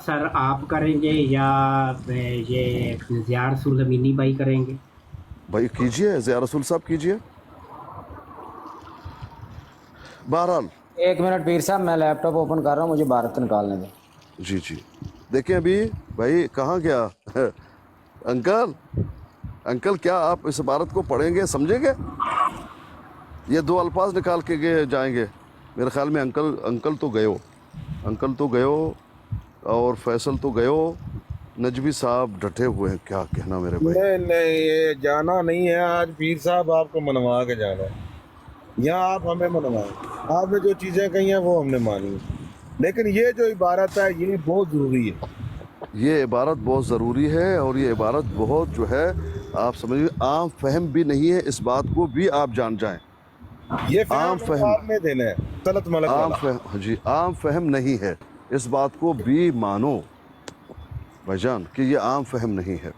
سر آپ کریں گے یا یہ زیار رسول امینی بھائی کریں گے؟ بھائی کیجئے، ضیاء رسول صاحب کیجئے۔ بہرحال ایک منٹ پیر صاحب، میں لیپ ٹاپ اوپن کر رہا ہوں، مجھے بھارت نکالنے دیں۔ جی دیکھیں ابھی بھائی کہاں گیا انکل کیا آپ اس عبارت کو پڑھیں گے، سمجھیں گے؟ یہ دو الفاظ نکال کے جائیں گے میرے خیال میں۔ انکل تو گئے اور فیصل تو گئے، نجوی صاحب ڈٹے ہوئے ہیں، کیا کہنا میرے بھائی۔ نہیں یہ جانا نہیں ہے، آج پیر صاحب آپ کو منوا کے جانا ہے، یہاں آپ ہمیں منوائیں۔ آپ نے جو چیزیں کہی ہیں وہ ہم نے مانی، لیکن یہ جو عبارت ہے یہ بہت ضروری ہے۔ یہ عبارت بہت ضروری ہے، اور یہ عبارت بہت جو ہے آپ سمجھیں عام فہم بھی نہیں ہے، اس بات کو بھی آپ جان جائیں۔ یہ عام فہم آپ نے دینا ہے طلت ملک عام والا۔ فہم جی عام فہم نہیں ہے، اس بات کو بھی مانو بھائی جان کہ یہ عام فہم نہیں ہے۔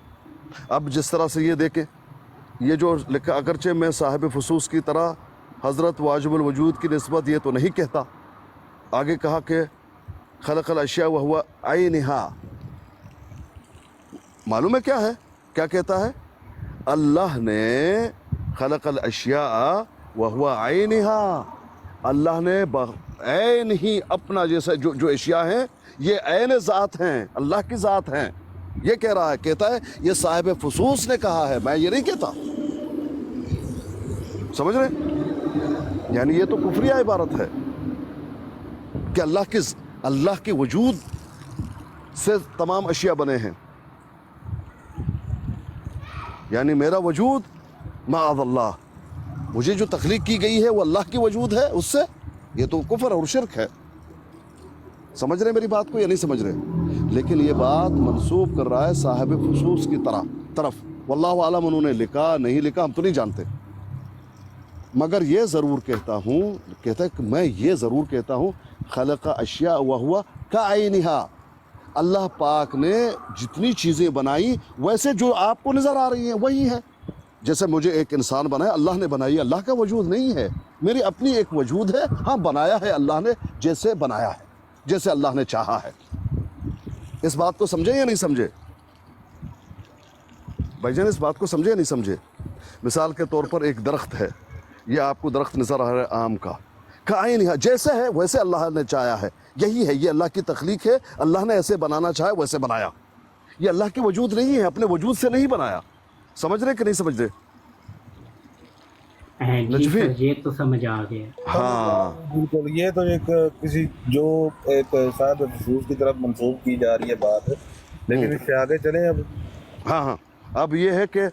اب جس طرح سے یہ دیکھیں، یہ جو لکھا، اگرچہ میں صاحب فصوص کی طرح حضرت واجب الوجود کی نسبت یہ تو نہیں کہتا، آگے کہا کہ خلق الاشیاء وہو عینہا، معلوم ہے کیا ہے، کیا کہتا ہے؟ اللہ نے خلق الاشیاء وہو عینہا، اللہ نے عین ہی اپنا، جیسے جو اشیاء ہیں یہ عین ذات ہیں، اللہ کی ذات ہیں، یہ کہہ رہا ہے، کہتا ہے یہ صاحب فصوص نے کہا ہے، میں یہ نہیں کہتا۔ سمجھ رہے؟ یعنی یہ تو کفریہ عبارت ہے کہ اللہ کے وجود سے تمام اشیاء بنے ہیں، یعنی میرا وجود معاذ اللہ، مجھے جو تخلیق کی گئی ہے وہ اللہ کی وجود ہے اس سے، یہ تو کفر اور شرک ہے۔ سمجھ رہے میری بات کو یا نہیں سمجھ رہے؟ لیکن یہ بات منسوب کر رہا ہے صاحب خصوص کی طرف، واللہ عالم، انہوں نے لکھا نہیں لکھا ہم تو نہیں جانتے، مگر یہ ضرور کہتا ہوں، کہتا ہے کہ میں یہ ضرور کہتا ہوں خلق اشیاء وہو کعینہا، اللہ پاک نے جتنی چیزیں بنائی ویسے جو آپ کو نظر آ رہی ہیں وہی ہیں۔ جیسے مجھے ایک انسان بنایا، اللہ نے بنائی، اللہ کا وجود نہیں ہے، میری اپنی ایک وجود ہے، ہاں بنایا ہے اللہ نے، جیسے بنایا ہے، جیسے اللہ نے چاہا ہے۔ اس بات کو سمجھے یا نہیں سمجھے بھائی جان؟ اس بات کو سمجھے یا نہیں سمجھے؟ مثال کے طور پر ایک درخت ہے، یہ آپ کو درخت نظر آ رہا ہے آم کا، کائنہ جیسے ہے ویسے اللہ نے چاہا ہے، یہی ہے، یہ اللہ کی تخلیق ہے، اللہ نے ایسے بنانا چاہا ویسے بنایا، یہ اللہ کی وجود نہیں ہے، اپنے وجود سے نہیں بنایا۔ سمجھ رہے کہ نہیں سمجھ رہے؟ جی نجفی سر یہ تو سمجھ آ گیا۔ ہاں بالکل، یہ تو ایک کسی جو ایک صاحب فصوص کی طرف منسوب کی جا رہی ہے بات، لیکن اس سے آگے چلیں اب۔ ہاں اب یہ ہے کہ